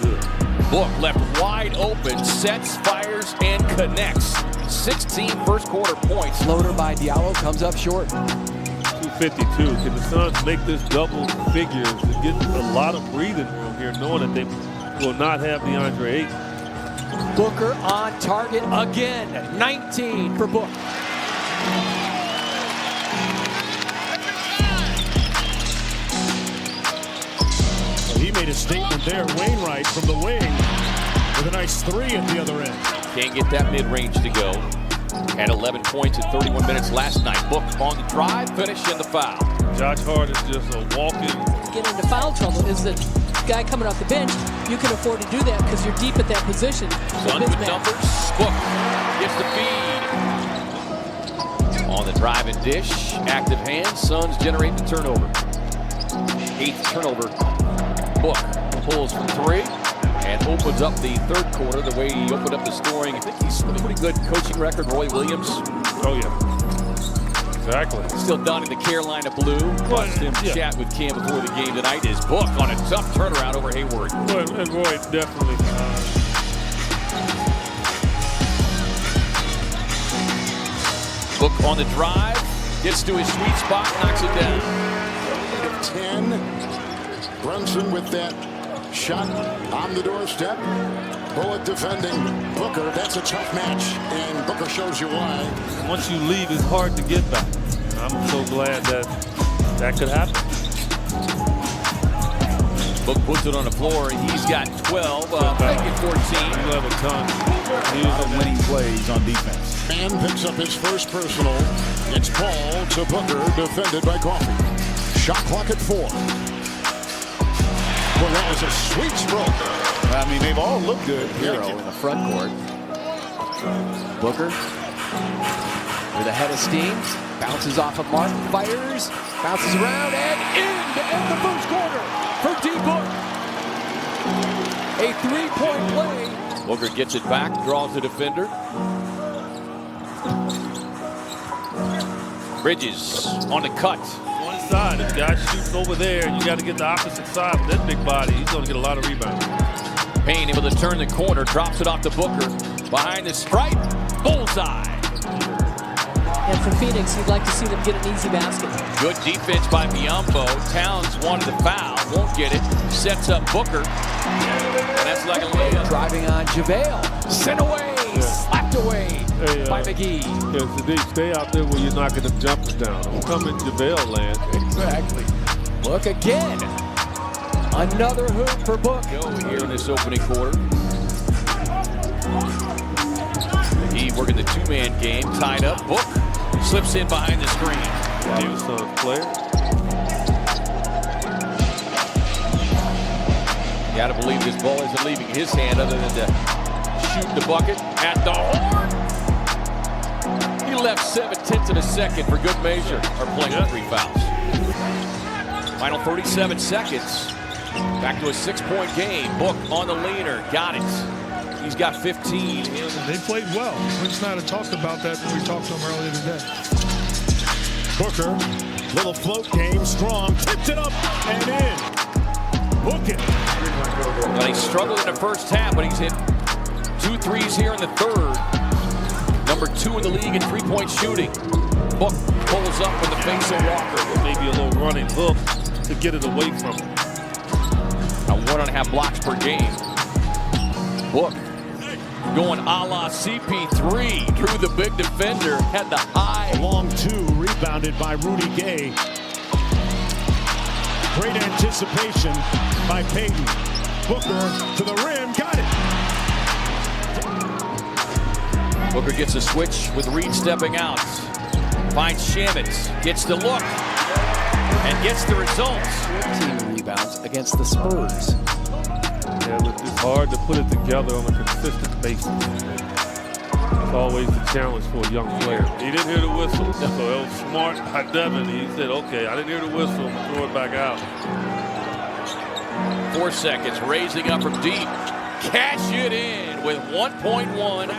good. Book left wide open, sets, fires, and connects. 16 first quarter points. Floater by Diallo comes up short. 252. Can the Suns make this double figures to get a lot of breathing room here, knowing that they will not have DeAndre Ayton? Booker on target again. 19 for Book. He made a statement there. Wainwright from the wing with a nice three at the other end. Can't get that mid-range to go. Had 11 points in 31 minutes last night. Book on the drive, finish, and the foul. Josh Hart is just a walking. Get into foul trouble is the guy coming off the bench. You can afford to do that because you're deep at that position. Suns with numbers. Book gets the feed. On the drive and dish. Active hands. Suns generate the turnover. 8th turnover. Book pulls from 3 and opens up the third quarter the way he opened up the scoring. I think he's a pretty good coaching record. Roy Williams. Oh, yeah. Exactly. Still donning the Carolina blue. Watched him chat with Cam before the game tonight. Is Book on a tough turnaround over Hayward. And Roy definitely. Book on the drive. Gets to his sweet spot. Knocks it down. 10. Brunson with that shot on the doorstep. Bullet defending Booker. That's a tough match, and Booker shows you why. Once you leave, it's hard to get back. I'm so glad that that could happen. Book puts it on the floor. He's got 12, making 14. You have a ton. He was on winning plays on defense. Man picks up his first personal. It's ball to Booker, defended by Coffey. Shot clock at 4. Well, that was a sweet stroke. I mean, they've all looked good. Hero in the front court. Booker with a head of steam. Bounces off of Martin. Fires. Bounces around and in to end the first quarter for D. Book. A 3-point play. Booker gets it back. Draws the defender. Bridges on the cut. One side, if the guy shoots over there, you got to get the opposite side with that big body. He's going to get a lot of rebounds. Payne able to turn the corner, drops it off to Booker. Behind the stripe, bullseye. And for Phoenix, you'd like to see them get an easy basket. Good defense by Biyombo. Towns wanted the foul, won't get it. Sets up Booker. And that's like a layup. Driving on JaVale. Sent away. Slapped away by McGee. Yeah, Sadiq, stay out there where you're knocking them jumpers down. Don't come in JaVale land. Exactly. Book again. Another hoop for Book. Go here in this opening quarter. He working the two-man game, tied up. Book slips in behind the screen. He was a player. You got to believe this ball isn't leaving his hand other than to shoot the bucket at the horn. He left 7/10 of a second for good measure. Are playing with 3 fouls. Final 37 seconds. Back to a 6-point game. Book on the leaner. Got it. He's got 15. They played well. Quinn Snyder talked about that when we talked to him earlier today. Booker, little float game, strong, tipped it up and in. Book it. Well, he struggled in the first half, but he's hit 2 threes here in the third. Number 2 in the league in 3-point shooting. Book pulls up in the face of Walker. Maybe a little running hook to get it away from him. Now 1.5 blocks per game. Book going a la CP3. Drew the big defender. Had the high. Long 2, rebounded by Rudy Gay. Great anticipation by Payton. Booker to the rim, got it. Booker gets a switch with Reed stepping out. Finds Shamet, gets the look, and gets the results. 14 rebounds against the Spurs. Yeah, look, it's hard to put it together on a consistent basis. It's always the challenge for a young player. He didn't hear the whistle, so it was smart by Devin. He said, okay, I didn't hear the whistle, throw it back out. 4 seconds, raising up from deep. Cash it in with 1.1.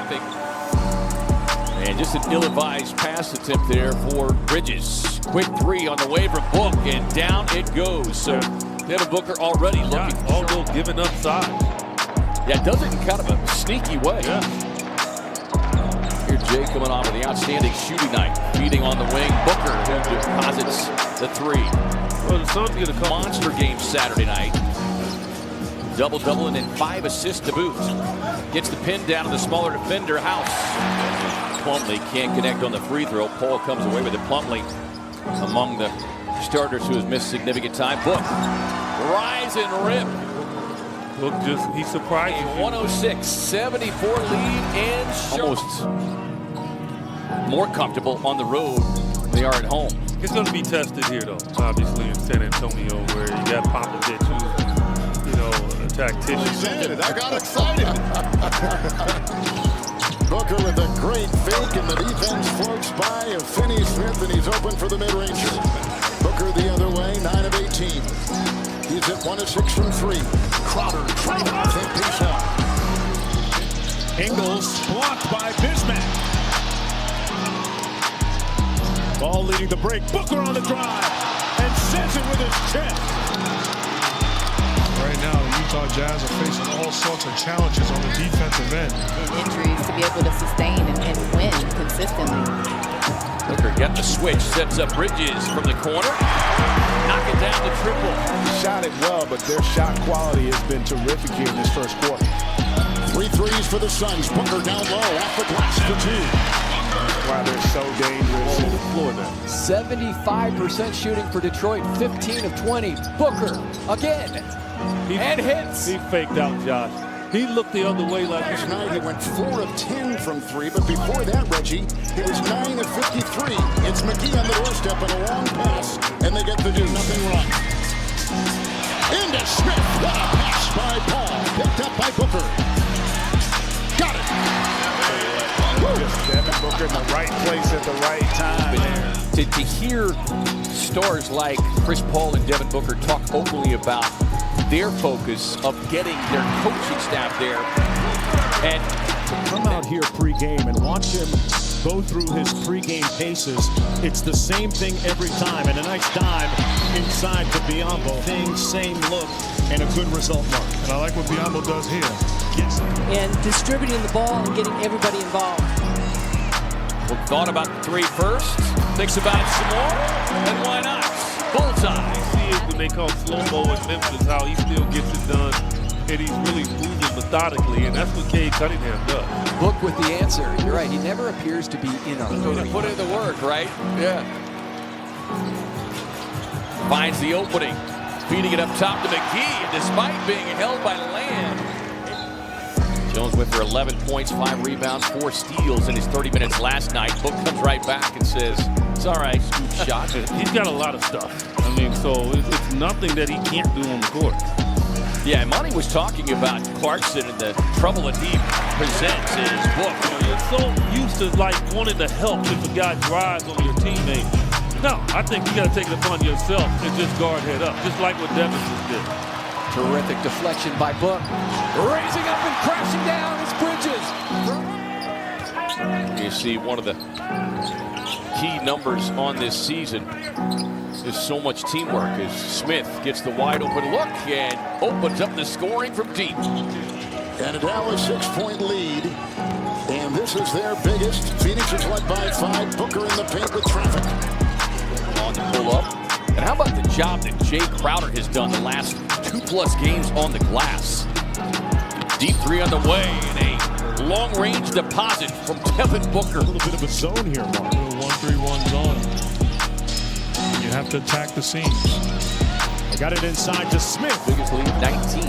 And just an ill-advised pass attempt there for Bridges. Quick 3 on the way from Book, and down it goes. So Devin Booker already looking. Although giving up size. Yeah, does it in kind of a sneaky way. Yeah. Here Jay coming on with the outstanding shooting night. Feeding on the wing. Booker, who deposits the three. Well, the Suns get a couple. Monster game Saturday night. Double-double and then 5 assists to boot. Gets the pin down to the smaller defender, House. Plumlee can't connect on the free throw. Paul comes away with it. Plumlee among the starters who has missed significant time. Book, rise and rip. Look, he surprised you. 106, 74 lead and almost more comfortable on the road than they are at home. It's going to be tested here, though, obviously, in San Antonio, where you got Popovich, who's, you know, a tactician. I got excited. Booker with a great fake, and the defense floats by of Finney-Smith, and he's open for the mid-ranger. Booker the other way, 9 of 18. He's at 1 of 6 from 3. Crowder trying to take piece out. Ingles blocked by Bismack. Ball leading the break. Booker on the drive and sends it with his chest. Right now, the Utah Jazz are facing all sorts of challenges on the defensive end. Injuries to be able to sustain and win consistently. Booker got the switch, sets up Bridges from the corner. Knock it down to triple. Shot it well, but their shot quality has been terrific here in this first quarter. 3 threes for the Suns. Booker down low, off the glass for 2. Wow, they're so dangerous. 75% shooting for Detroit, 15 of 20. Booker again, and hits. He faked out Josh. He looked the other way like Last night he went 4 of 10 from 3, but before that, Reggie, he was 9 of 53. It's McGee on the doorstep and a long pass, and they get the do-nothing run. Into Smith. What a pass by Paul. Picked up by Booker. Got it. Devin Booker in the right place at the right time. To hear stars like Chris Paul and Devin Booker talk openly about their focus of getting their coaching staff there, and To come out here pregame and watch him go through his pregame paces, it's the same thing every time. And a nice dive inside to Biyombo. Same look, and a good result, Mark. And I like what Biyombo does here. Gets it. And distributing the ball and getting everybody involved. thought about the 3 first, thinks about it some more, and why not? Bullseye. You see it when they call slow-mo in Memphis, how he still gets it done, and he's really moving methodically, and that's what Cade Cunningham does. Book with the answer. You're right. He never appears to be in a hurry. Put in the work, right? Yeah. Finds the opening. Feeding it up top to McGee, and despite being held by Lamb, Jones went for 11 points, 5 rebounds, 4 steals in his 30 minutes last night. Book comes right back and says, it's all right, scoop shot. He's got a lot of stuff. I mean, so it's nothing that he can't do on the court. Yeah, and Monty was talking about Clarkson and the trouble that he presents in his book. You know, you're so used to like wanting to help if a guy drives on your teammate. No, I think you got to take it upon yourself and just guard head up, just like what Devin just did. Terrific deflection by Book. Raising up and crashing down is Bridges. You see one of the key numbers on this season is so much teamwork as Smith gets the wide open look and opens up the scoring from deep. And a Dallas 6-point lead. And this is their biggest. Phoenix is led by 5. Booker in the paint with traffic. On the pull up. And how about the job that Jay Crowder has done the last 2+ games on the glass? Deep 3 on the way and a long-range deposit from Devin Booker. A little bit of a zone here, Mark. 1-3-1 zone. You have to attack the seams. They got it inside to Smith. Biggest lead, 19.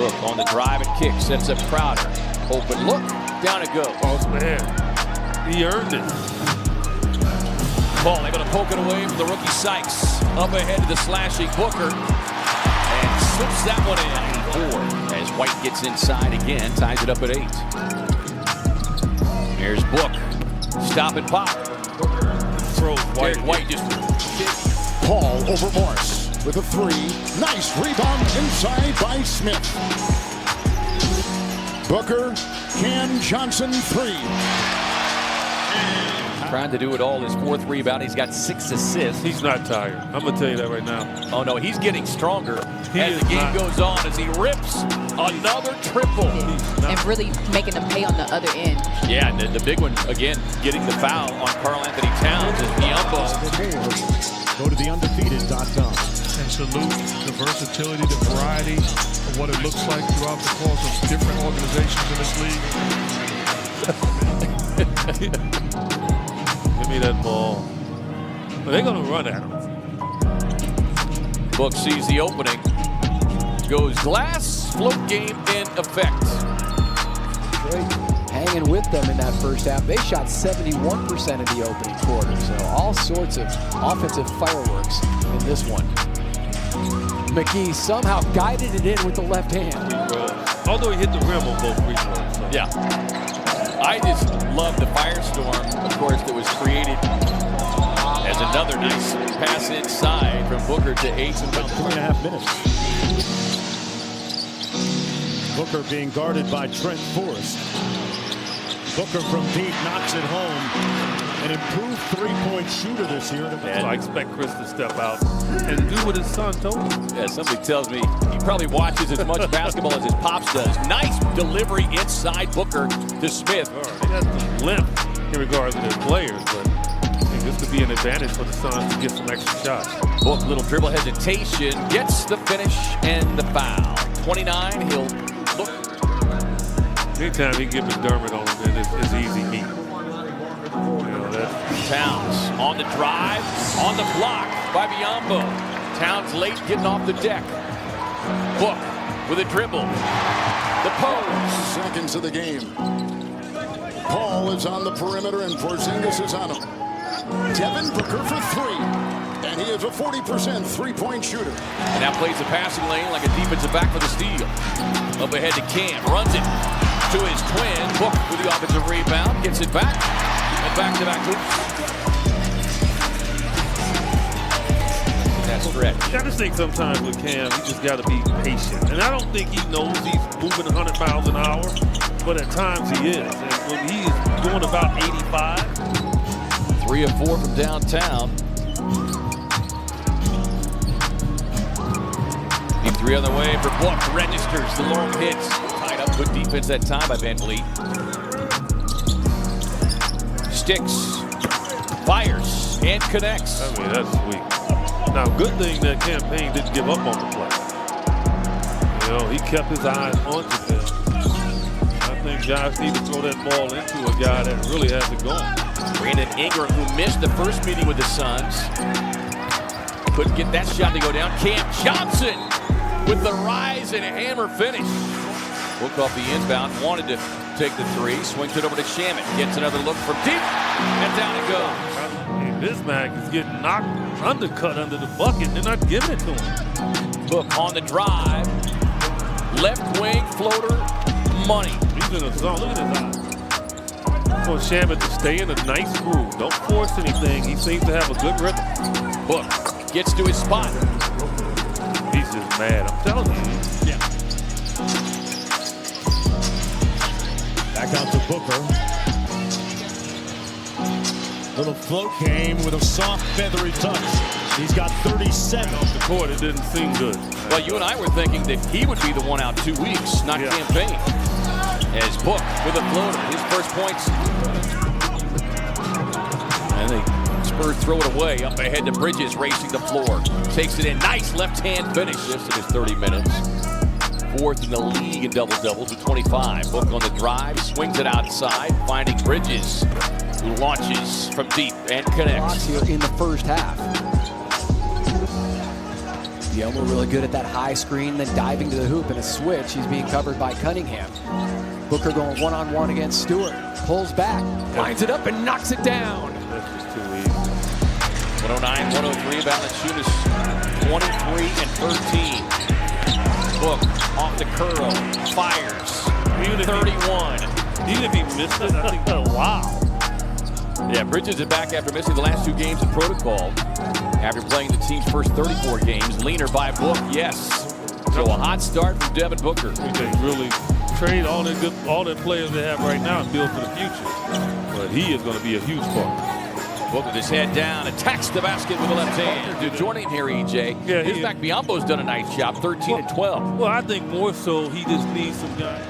Look on the drive and kick, sets up Crowder. Open look, down it goes. Oh, man, he earned it. Paul able to poke it away from the rookie Sykes. Up ahead to the slashing Booker. And slips that one in. 4 as White gets inside again, ties it up at 8. Here's Book. Stop and pop. Throws White. White just Paul over Morris with a 3. Nice rebound inside by Smith. Booker, Cam Johnson 3. Trying to do it all. His 4th rebound. He's got 6 assists. He's not tired. I'm going to tell you that right now. Oh, no, he's getting stronger He as is the game not. goes on, as he rips another triple. And really making them pay on the other end. Yeah, and the big one, again, getting the foul on Karl Anthony Towns is Biombo. Go to theundefeated.com. And salute the versatility, the variety of what it looks like throughout the course of different organizations in this league. Give me that ball. But they're going to run at him. Book sees the opening. Goes glass, float game in effect. Hanging with them in that first half. They shot 71% in the opening quarter. So all sorts of offensive fireworks in this one. McGee somehow guided it in with the left hand. Although he hit the rim on both free throws. So. Yeah. I just love the firestorm, of course, that was created as another nice pass inside from Booker to Aiton. About 3.5 minutes. Booker being guarded by Trent Forrest. Booker from deep knocks it home. An improved three-point shooter this year. So I expect Chris to step out and do what his son told him. Yeah, somebody tells me he probably watches as much basketball as his pops does. Nice delivery inside Booker to Smith. They got some limp in regards to their players, but I think this could be an advantage for the Suns to get some extra shots. Book, little dribble hesitation, gets the finish and the foul. 29, he'll look. Anytime he can get McDermott on him, then it's easy meat. Towns on the drive, on the block by Biombo. Towns late getting off the deck. Book with a dribble. The pose. Seconds of the game. Paul is on the perimeter and Porzingis is on him. Devin Booker for 3. And he is a 40% three-point shooter. And now plays the passing lane like a defensive back for the steal. Up ahead to Cam, runs it to his twin. Book with the offensive rebound, gets it back. And back-to-back hoops. That stretch. I just think sometimes with Cam, you just got to be patient. And I don't think he knows he's moving 100 miles an hour, but at times he is. And when he's going about 85. 3 of 4 from downtown. Deep 3 on the way for Book. Registers the long hits. Tied up. Good defense that time by Van Vliet. Sticks, fires, and connects. I mean, that's sweet. Now, good thing that campaign didn't give up on the play. You know, he kept his eyes on them. I think Josh needs to throw that ball into a guy that really has it going. Brandon Ingram, who missed the first meeting with the Suns, couldn't get that shot to go down. Cam Johnson with the rise and a hammer finish. Book off the inbound, wanted to take the 3, swings it over to Shamet, gets another look from deep, and down it goes. This man is getting undercut under the bucket. They're not giving it to him. Book on the drive, left wing floater, money. He's in a zone. Look at his eyes. For Shamet to stay in a nice groove. Don't force anything. He seems to have a good rhythm. Book gets to his spot. He's just mad. I'm telling you. Yeah. Back out to Booker. Little float game with a soft, feathery touch. He's got 37. Off the court, it didn't seem good. Well, you and I were thinking that he would be the one out 2 weeks, not campaign. As Book with a floater, his first points. And the Spurs throw it away. Up ahead to Bridges, racing the floor. Takes it in. Nice left-hand finish. Just in his 30 minutes. 4th in the league in double-doubles with 25. Book on the drive, swings it outside, finding Bridges, who launches from deep and connects. Here in the first half. Biombo really good at that high screen, then diving to the hoop in a switch. He's being covered by Cunningham. Booker going one-on-one against Stewart. Pulls back, lines it up, and knocks it down. This is too easy. 109-103, Valanciunas 23 and 13. Book off the curl, fires, 31. Even if he missed it, I think, wow. Yeah, Bridges is back after missing the last 2 games in protocol. After playing the team's first 34 games, leaner by Book, yes. So a hot start from Devin Booker. They really trade all their players they have right now and build for the future. But he is going to be a huge part. Book with his head down, attacks the basket with the left hand. Dude, joining him here, EJ. Yeah, in fact, Biombo's done a nice job, 13 and 12. Well, I think more so he just needs some guys.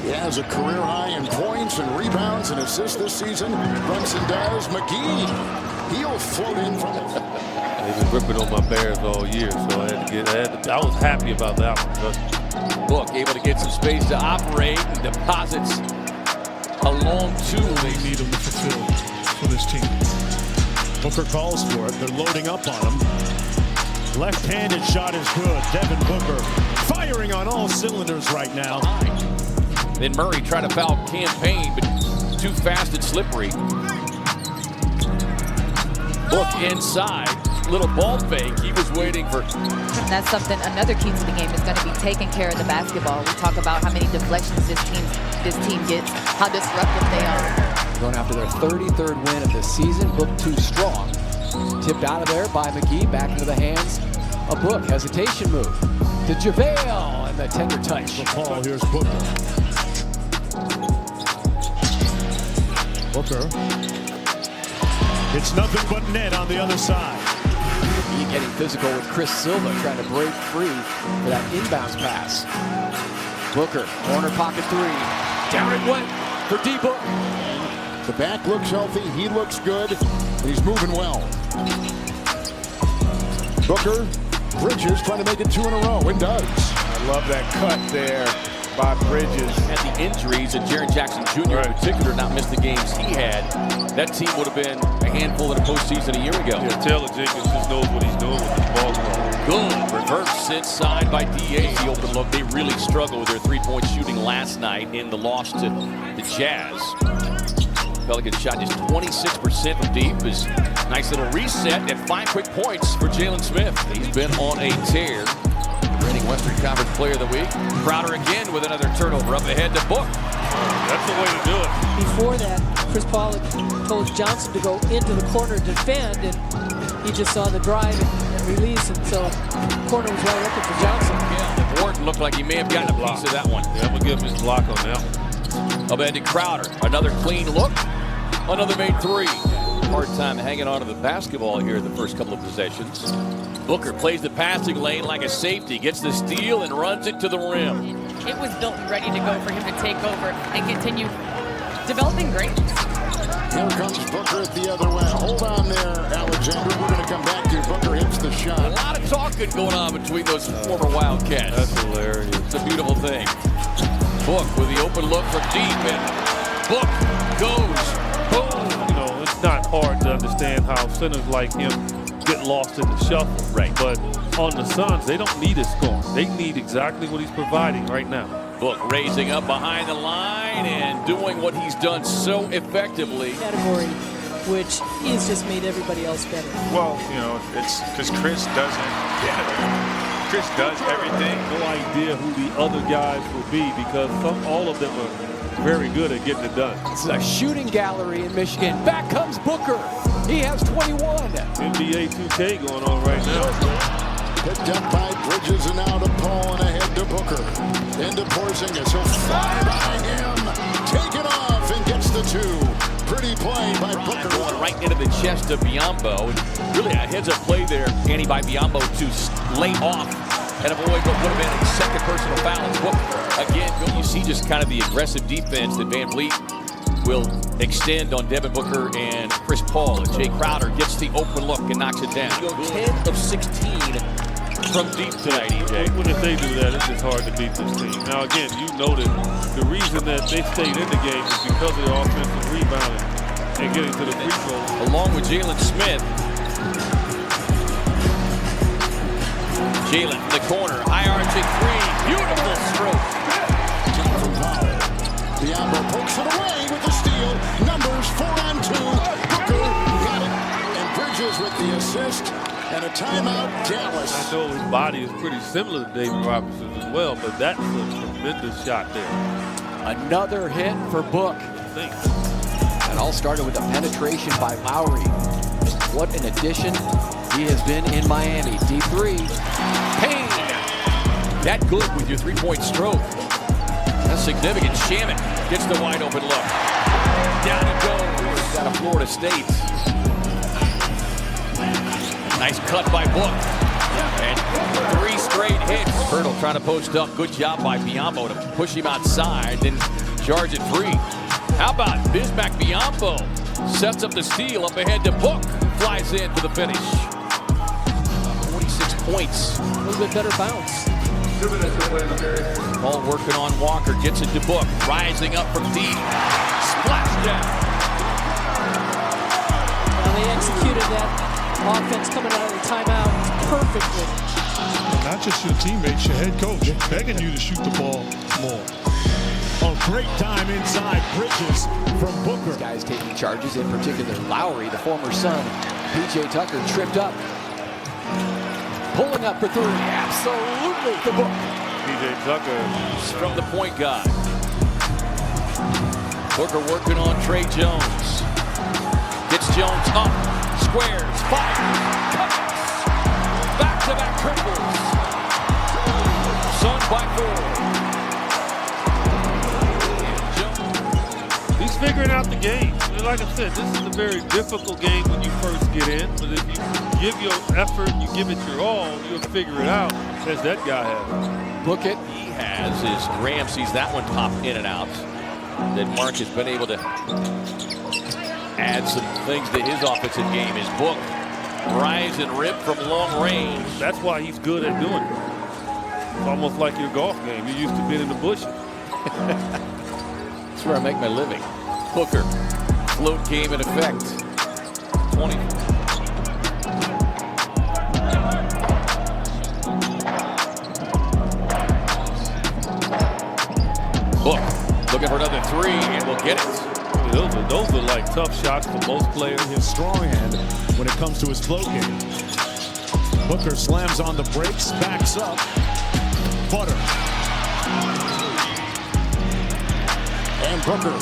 He has a career high in points and rebounds and assists this season. Brunson does. McGee, he'll float in from it. They've been ripping on my Bears all year, so I was happy about that one. Book able to get some space to operate and deposits a long two. They need him to fulfill for this team. Booker calls for it. They're loading up on him. Left-handed shot is good. Devin Booker firing on all cylinders right now. Then Murray tried to foul Campaign, but too fast and slippery. Book inside. Little ball fake. He was waiting for. And that's something, another key to the game is going to be taking care of the basketball. We talk about how many deflections this team gets, how disruptive they are. Going after their 33rd win of the season. Book too strong. Tipped out of there by McGee. Back into the hands of Book. Hesitation move to JaVale, and the tender touch. The ball, here's Booker. Booker. It's nothing but net on the other side. He getting physical with Chris Silva, trying to break free for that inbounds pass. Booker, corner pocket three. Down it went for D-Book. The back looks healthy. He looks good. He's moving well. Booker, Bridges trying to make it two in a row. It does. I love that cut there by Bridges. Had the injuries, and Jaren Jackson Jr. in particular not missed the games he had. That team would have been a handful in the postseason a year ago. Yeah, Taylor Jenkins just knows what he's doing with this ball. Good reverse inside by DA. The open look. They really struggled with their three-point shooting last night in the loss to the Jazz. Pelicans shot just 26% from deep. Is nice little reset and 5 quick points for Jalen Smith. He's been on a tear. Reigning Western Conference Player of the Week. Crowder again with another turnover up ahead to Book. That's the way to do it. Before that, Chris Paul had told Johnson to go into the corner to defend, and he just saw the drive and release, and so the corner was right open for Johnson. Yeah, Wharton looked like he may have gotten a piece of that one. Yeah, I'm going to give him his block on that one. Up ahead to Crowder. Another clean look. Another made three. Hard time hanging on to the basketball here in the first couple of possessions. Booker plays the passing lane like a safety, gets the steal and runs it to the rim. It was built and ready to go for him to take over and continue developing greatness. Here comes Booker at the other way. Hold on there, Alexander. We're going to come back to Booker hits the shot. A lot of talking going on between those former Wildcats. That's hilarious. It's a beautiful thing. Book with the open look from deep, and Book goes boom. You know, it's not hard to understand how centers like him get lost in the shuffle. Right. But on the Suns, they don't need a score. They need exactly what he's providing right now. Book raising up behind the line and doing what he's done so effectively. Category, which has just made everybody else better. Well, you know, it's because Chris doesn't. Chris does everything. No idea who the other guys will be because all of them are very good at getting it done. It's a shooting gallery in Michigan. Back comes Booker. He has 21. NBA 2K going on right now. Picked up by Bridges and now to Paul and ahead to Booker. Into Porzingis. He'll fly by him. Take it off and gets the two. Pretty play by Booker. Going right into the chest of Biombo. And really a heads-up play there, Andy, by Biombo to lay off and avoid what would have been a second personal foul. And Book, again, you see just kind of the aggressive defense that Van Vliet will extend on Devin Booker and Chris Paul. And Jay Crowder gets the open look and knocks it down. 10 of 16 from deep tonight, EJ. When if they do that, it's just hard to beat this team. Now, again, you noted the reason that they stayed in the game is because of their offensive rebounding and getting to the free throw. Along with Jalen Smith. Jalen in the corner, high arching three, beautiful stroke. Jonathan Powell. Biombo pokes it away with the steal. Numbers 4 on 2. Booker got it. And Bridges with the assist. And a timeout, Dallas. I know his body is pretty similar to David Robinson's as well, but that's a tremendous shot there. Another hit for Book. And all started with a penetration by Lowry. What an addition he has been in Miami. Deep three. Payne. That good with your three-point stroke. That's significant. Shaman gets the wide open look. Down it goes. out of Florida State. Nice cut by Book. And 3 straight hits. Hurdle trying to post up. Good job by Biombo to push him outside, then charge it free. How about Bismack Biombo? Sets up the steal up ahead to Book. Flies in for the finish. 46 points. A little bit better bounce. Ball working on Walker. Gets it to Book. Rising up from deep. Splash down. Now they executed that offense coming out of the timeout perfectly. Not just your teammates, your head coach begging you to shoot the ball more. Oh, great time inside. Bridges from Booker. These guys taking charges, in particular Lowry, the former son. P.J. Tucker tripped up. Pulling up for 3. Absolutely the Book. P.J. Tucker From the point guard. Booker working on Trey Jones. Gets Jones up. Squares. Fires. Cuts. Back-to-back triples. Suns by 4. He's figuring out the game. And like I said, this is a very difficult game when you first get in. But if you give your effort, you give it your all, you'll figure it out, as that guy has. Book it. He has his Graham sees that one pop in and out. Then Mark has been able to add some things to his offensive game. His Book rise and rip from long range. That's why he's good at doing it. It's almost like your golf game. You're used to being in the bushes. That's where I make my living. Booker. Float game in effect. 20. Book. Looking for another 3 and we'll get it. Those are like tough shots for most players. His strong hand when it comes to his float game. Booker slams on the brakes, backs up. Butter. And Booker,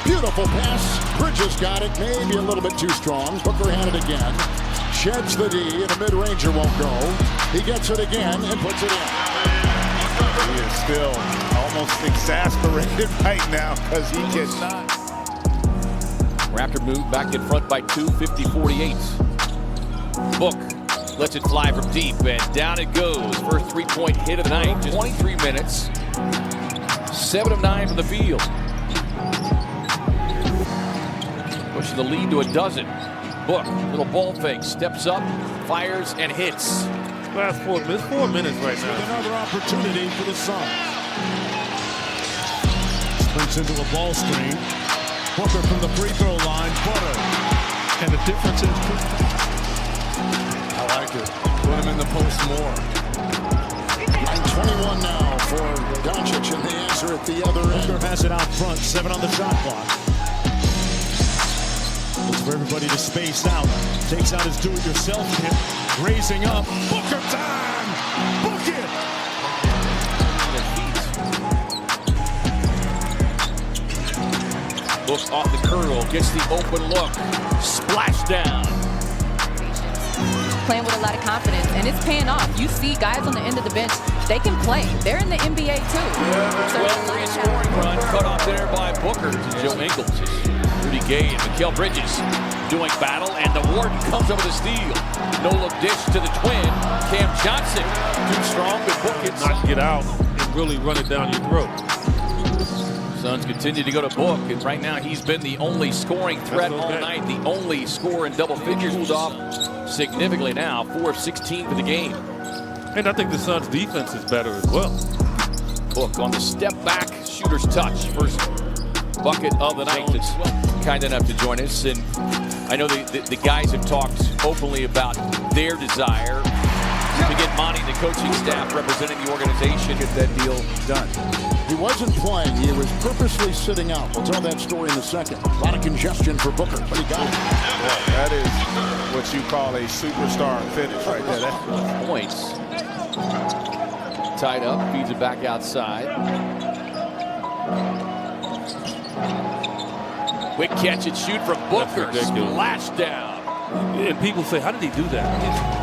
beautiful pass. Bridges got it, maybe a little bit too strong. Booker had it again. Sheds the D, and a mid-ranger won't go. He gets it again and puts it in. He is still almost exasperated right now because he cannot. Raptor move back in front by 2, 50-48. Book lets it fly from deep, and down it goes. First 3-point hit of the night. Just 23 minutes. 7 of 9 from the field. Pushing the lead to a dozen. Book, little ball fake, steps up, fires, and hits. Last 4 minutes, 4 minutes right now. Another opportunity for the Suns. Sprints into a ball screen. Booker from the free throw line. Butter. And the difference is I like it. Put him in the post more. And 21 now for Doncic, and the answer at the other end. Booker has it out front. 7 on the shot clock. Looks for everybody to space out. Takes out his do-it-yourself hit. Raising up. Booker time! Book it! Book off the curl, gets the open look. Splash down. Playing with a lot of confidence, and it's paying off. You see guys on the end of the bench, they can play. They're in the NBA too. 12-3 scoring run, cut off there by Booker to Joe Ingles. Rudy Gay and Mikal Bridges doing battle, and the Warden comes over the steal. No-look dish to the twin. Cam Johnson, too strong, but Book it. Not get out and really run it down your throat. Suns continue to go to Book, and right now he's been the only scoring threat all night, the only scorer in double figures. Cooled off significantly now, 4 of 16 for the game. And I think the Suns' defense is better as well. Book on the step back, shooter's touch. First bucket of the night. That's kind enough to join us. And I know the guys have talked openly about their desire to get Monty, the coaching staff representing the organization, get that deal done. He wasn't playing. He was purposely sitting out. We'll tell that story in a second. A lot of congestion for Booker, but he got it. Yeah, that is what you call a superstar finish right there. That's points. Tied up, feeds it back outside. Quick catch and shoot from Booker. Splash down. And people say, how did he do that?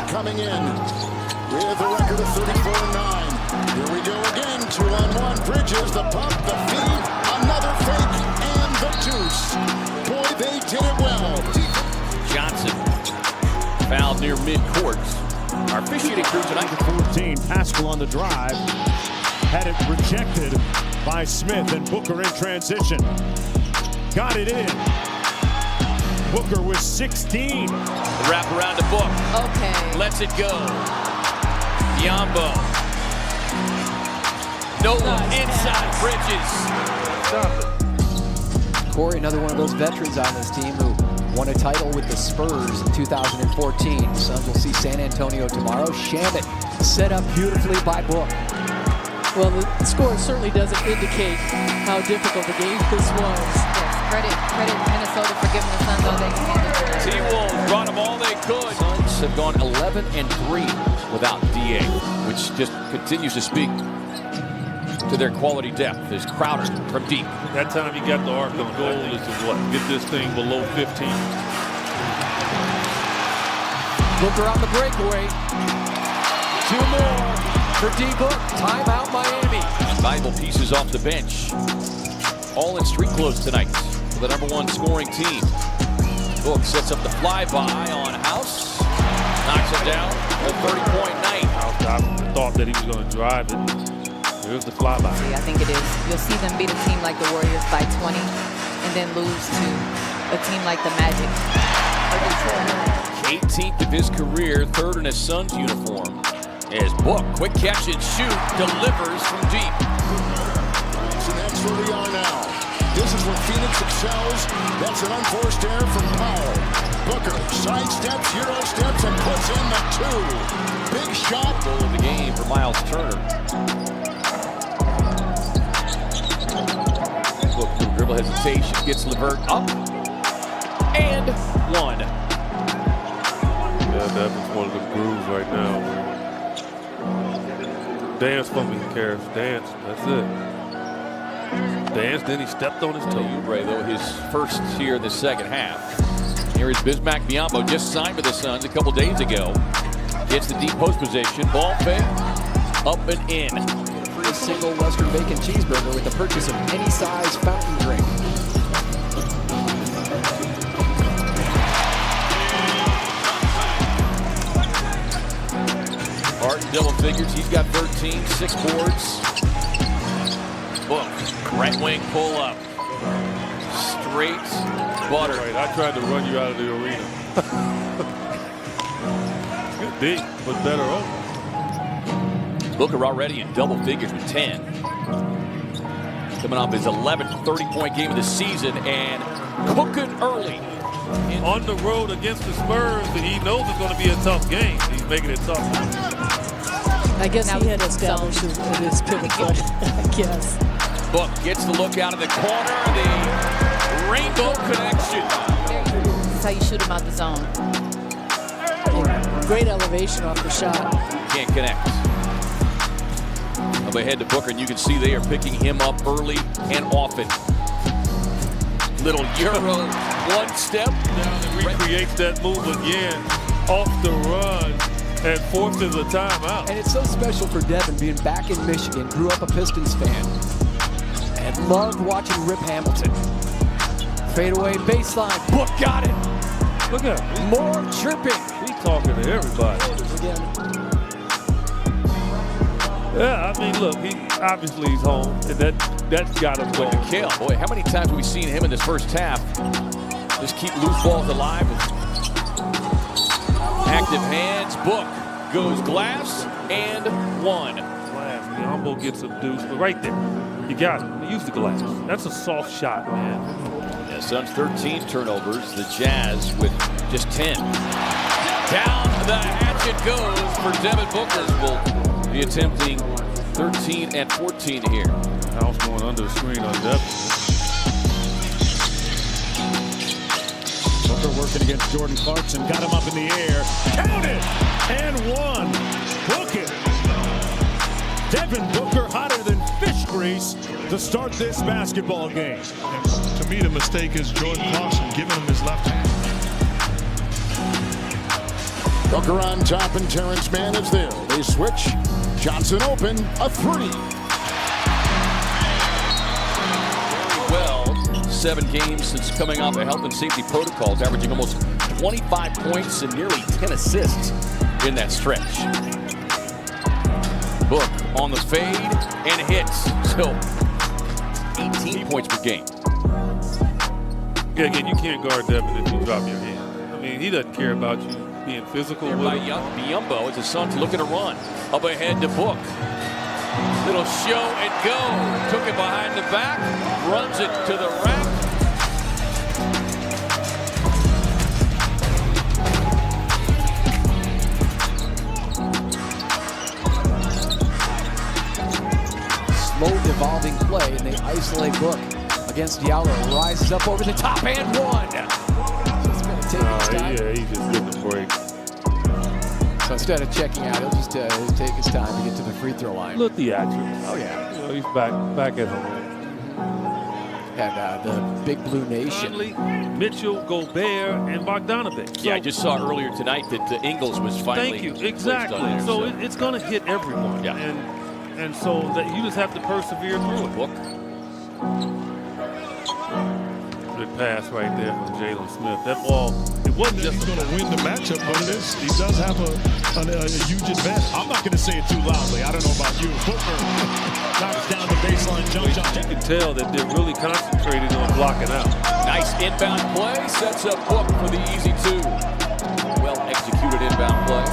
Coming in with a record of 34-9. Here we go again, 2-on-1. Bridges Here's the pump, the feed, another fake, and the deuce. Boy, they did it well. Johnson fouled near midcourt. Our officiating crew tonight. 14. Pascal on the drive. Had it rejected by Smith, and Booker in transition. Got it in. Booker with 16. The wrap around to Book. Okay. Lets it go. Biombo. Nola inside Bridges. Corey, another one of those veterans on this team who won a title with the Spurs in 2014. Suns will see San Antonio tomorrow. Shamit set up beautifully by Book. Well, the score certainly doesn't indicate how difficult the game this was. Yes, credit Minnesota for giving the Suns all they can. T-Wolves brought them all they could. Suns have gone 11-3 without DA, which just continues to speak to their quality depth. Is Crowder from deep. That time you got the arc on goal is to what? Get this thing below 15. Booker on the breakaway. 2 more for D-Book. Timeout Miami. Valuable pieces off the bench. All in street clothes tonight for the #1 scoring team. Book sets up the flyby on House. Knocks it down. A 30-point night. I thought that he was going to drive it. Here's the flyby. I think it is. You'll see them beat a team like the Warriors by 20 and then lose to a team like the Magic. 18th of his career, 3rd in his Suns uniform. As Book, quick catch and shoot, delivers from deep. So that's where we are now. This is where Phoenix excels. That's an unforced error from Powell. Booker sidesteps, Euro steps, and puts in the 2. Big shot. Goal of the game for Miles Turner. Book, little dribble hesitation, gets Levert up. And 1. Yeah, Devin's one of the grooves right now. Dance for me, Karis. Dance. That's it. Dance, then he stepped on his toe. Oubre, though, his first here in the second half. Here is Bismack Biyombo, just signed with the Suns a couple days ago. Gets the deep post position. Ball fake. Up and in. Free single Western bacon cheeseburger with the purchase of any size fountain drink. Barton double figures. He's got 13, 6 boards. Book, right wing pull up. Straight butter. Right, I tried to run you out of the arena. Good deep, but better open. Booker already in double figures with 10. Coming off his 11th 30-point game of the season and cooking early. On the road against the Spurs, he knows it's going to be a tough game. He's making it tough. I guess he had established his pivot foot, I guess. Book gets the look out of the corner. The rainbow connection. That's how you shoot him out the zone. Great elevation off the shot. Can't connect. Up ahead to Booker, and you can see they are picking him up early and often. Little Euro one step. Recreates that move again off the run and forces a timeout. And it's so special for Devin being back in Michigan. Grew up a Pistons fan and loved watching Rip Hamilton. Fadeaway baseline. Book got it. Look at him. More chirping. He's talking to everybody. Yeah, I mean, look, obviously he's home, and that's got him With going. the kill. Boy, how many times have we seen him in this first half just keep loose balls alive with active hands. Book goes glass and 1. Glass. Biyombo gets a deuce, but right there, you got it. Use the glass. That's a soft shot, man. Yeah, Suns 13 turnovers. The Jazz with just 10. Down the hatchet goes for Devin Booker. Will be attempting 13 and 14 here. House going under the screen on Devin. Booker working against Jordan Clarkson. Got him up in the air. Count it! And 1. Book it! Devin Booker hotter than fish grease to start this basketball game. To me, the mistake is Jordan Clarkson giving him his left hand. Booker on top and Terrence Mann is there. They switch. Johnson open. A 3. 7 games since coming off of health and safety protocols, averaging almost 25 points and nearly 10 assists in that stretch. Book on the fade and hits. So 18 points per game. Yeah, again, you can't guard Devin if you drop your hand. I mean, he doesn't care about you being physical with By him. Biombo as the Suns looking to run. Up ahead to Book. Little show and go. Took it behind the back. Runs it to the rack. Slow devolving play, and they isolate Book against Diallo. Rises up over the top and one. So it's going to take his time. Yeah, he's just getting a break. So instead of checking out, he'll just take his time to get to the free throw line. Look theatrics. Oh, yeah. You know, he's back at home. And the Big Blue Nation. Conley, Mitchell, Gobert, and Bogdanovic. Yeah, I just saw earlier tonight that Ingles was finally. Thank you. Exactly. There, so it's going to hit everyone. Yeah. And so that you just have to persevere through it. Book. Good pass right there from Jalen Smith. That ball, it wasn't just He's going to win the matchup, but he does have a huge advantage. I'm not going to say it too loudly. I don't know about you. Booker knocks down the baseline jump shot. You can tell that they're really concentrating on blocking out. Nice inbound play. Sets up Book for the easy 2. Well executed inbound play.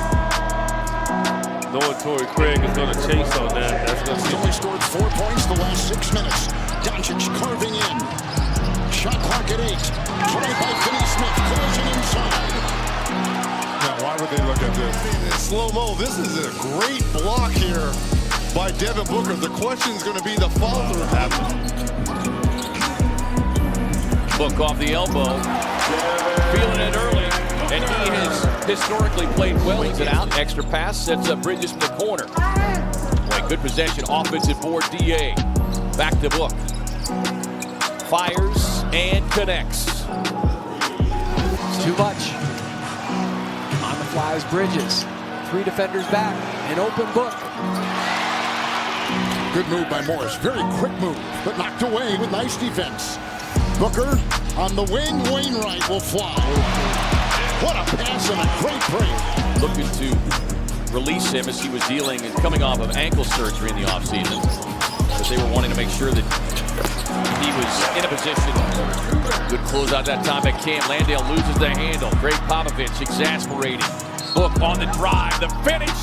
Knowing Torrey Craig is going to chase on that, that's going to He's only scored 4 points the last 6 minutes. Doncic carving in. Shot clock at 8. Drive by Finney-Smith, closing inside. Now, why would they look at this? In slow-mo, this is a great block here by Devin Booker. The question is going to be the follow-through. Book off the elbow. Feeling it early. And he has historically played well. He's it out. Extra pass. Sets up Bridges from the corner. Boy, good possession. Offensive board DA. Back to Book. Fires and connects. It's too much. On the fly is Bridges. 3 defenders back. An open Book. Good move by Morris. Very quick move, but knocked away with nice defense. Booker on the wing. Wainwright will fly. What a pass and a great break. Looking to release him as he was dealing and coming off of ankle surgery in the offseason. But they were wanting to make sure that he was in a position. Good closeout that time at Cam. Landale loses the handle. Greg Popovich exasperating. Book on the drive, the finish,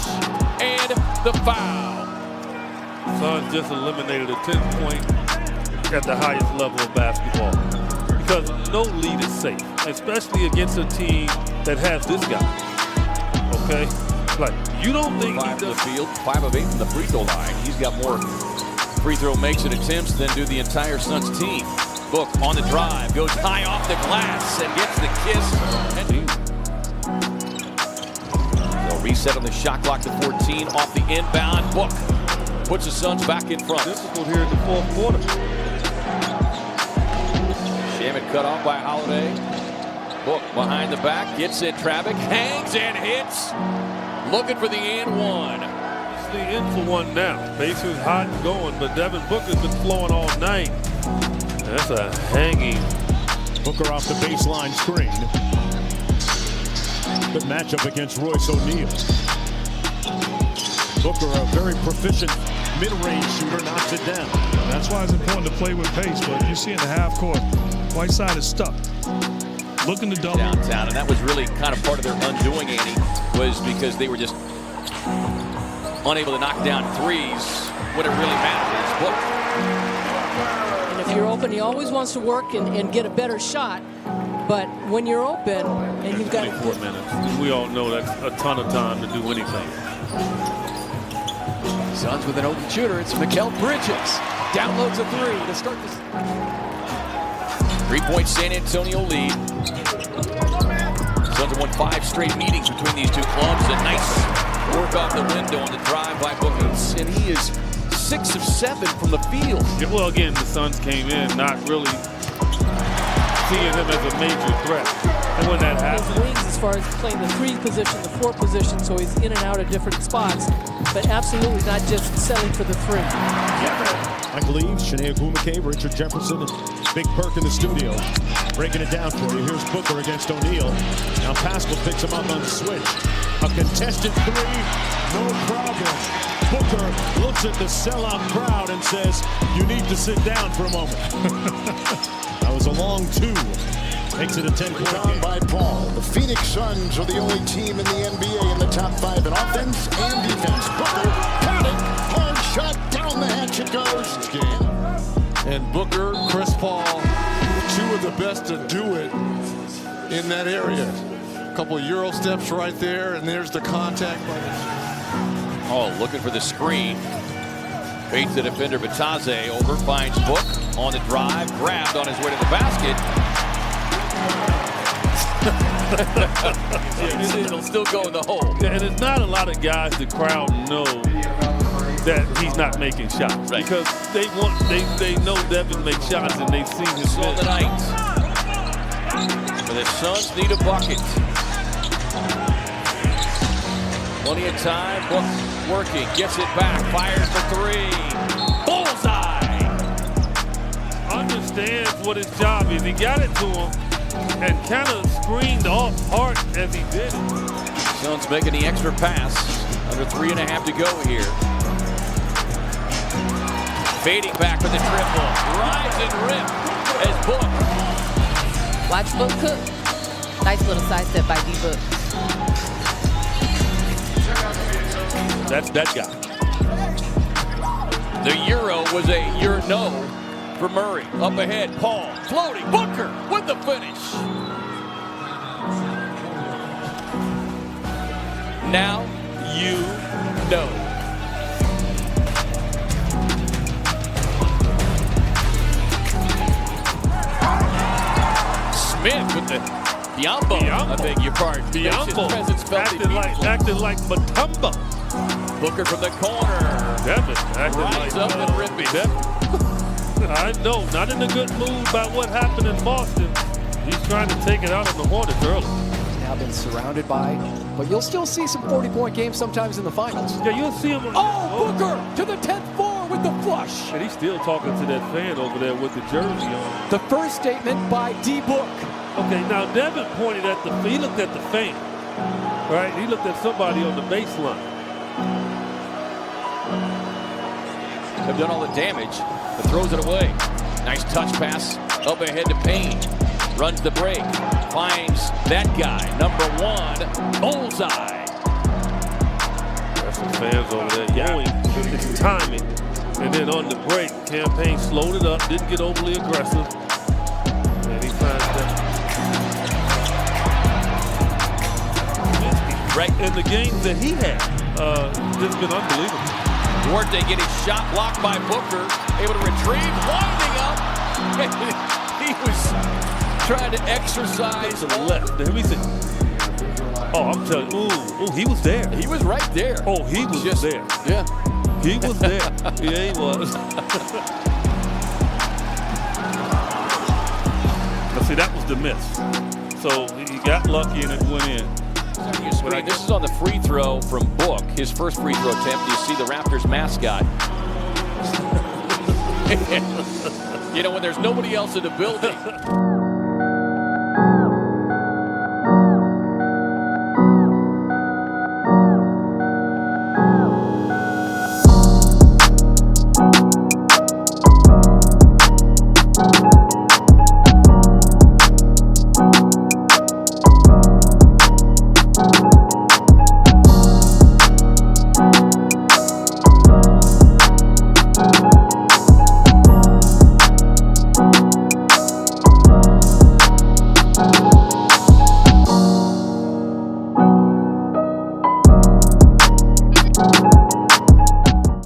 and the foul. Suns just eliminated a 10-point at the highest level of basketball. Because no lead is safe, especially against a team that has this guy. Okay? Like, you don't think 5 he from the does. field, 5 of 8 from the free throw line. He's got more free throw makes and attempts than do the entire Suns team. Book on the drive, goes high off the glass and gets the kiss. They'll reset on the shot clock to 14 off the inbound. Book puts the Suns back in front. Difficult here in the fourth quarter. Shaman cut off by Holiday. Book behind the back, gets it, Travick, hangs and hits. Looking for the and one. It's the in for one now. Pacers hot and going, but Devin Booker's been flowing all night. That's a hanging. Booker off the baseline screen. Good matchup against Royce O'Neal. Booker, a very proficient mid-range shooter, knocks it down. That's why it's important to play with pace, but you see in the half court, Whiteside is stuck. Looking to double. Downtown, and that was really kind of part of their undoing, Annie, was because they were just unable to knock down threes when it really matters. Book. And if you're open, he always wants to work and get a better shot. But when you're open and you've got 24 minutes. We all know that's a ton of time to do anything. Suns with an open shooter. It's Mikal Bridges. Downloads a 3 to start this. 3-point San Antonio lead. Suns have won 5 straight meetings between these two clubs. A nice work off the window on the drive by Booker. And he is 6 of 7 from the field. Yeah, well, again, the Suns came in not really seeing him as a major threat. And when that happens, his wings as far as playing the 3 position, the 4 position, so he's in and out of different spots, but absolutely not just settling for the 3. Michael Eaves, Shania Gumake, Richard Jefferson, and Big Perk in the studio. Breaking it down for you. Here's Booker against O'Neal. Now Pascal picks him up on the switch. A contested 3, no problem. Booker looks at the sellout crowd and says, "You need to sit down for a moment." That was a long 2. Makes it a 10-point game. By Paul. The Phoenix Suns are the only team in the NBA in the top 5 in offense and defense. Booker, got it. Hard shot, down the hatch it goes. This game. And Booker, Chris Paul, 2 of the best to do it in that area. A couple of Euro steps right there, and there's the contact. Oh, looking for the screen. Baits the defender, Bataze over, finds Book on the drive, grabbed on his way to the basket. It'll still go in the hole. Yeah, and there's not a lot of guys the crowd know that he's not making shots, right? Because they know Devin makes shots and they've seen his on the night. But the Suns need a bucket. Plenty of time. Book working, gets it back, fires for 3. Bullseye. Understands what his job is. He got it to him and kind of screened off hard as he did it. Suns making the extra pass. Under 3.5 to go here. Fading back with the triple. Rise and rip as Book. Watch Book cook. Nice little side step by D-Book. That's that guy. The Euro was a no for Murray. Up ahead, Paul floating. Booker with the finish. Now you know. Smith with the Biombo. I beg your pardon. Biombo acting like Matumbo. Booker from the corner. Devin acting Rise like up and ripping. I know, not in a good mood by what happened in Boston. He's trying to take it out on the Hornets early. Now been surrounded by, but you'll still see some 40-point games sometimes in the finals. Yeah, you'll see him. Booker to the 10th floor with the flush. And he's still talking to that fan over there with the jersey on. The first statement by D-Book. Okay, now Devin pointed at he looked at the fan, right? He looked at somebody on the baseline. Have done all the damage, but throws it away. Nice touch pass up ahead to Payne. Runs the break, finds that guy, number 1, Bullseye. That's some fans over there yelling. It's timing. And then on the break, Campaign slowed it up, didn't get overly aggressive. And he finds that. Right in the games that he had, just been unbelievable. Duarte getting shot blocked by Booker, able to retrieve, winding up. He was trying to exercise to the left. Let me see. Oh, I'm telling you, ooh, he was there. He was right there. Oh, he was there. Yeah. He was there. Yeah, he was. But see, that was the miss. So he got lucky and it went in. This is on the free throw from Book, his first free throw attempt. You see the Raptors mascot. You know, when there's nobody else in the building.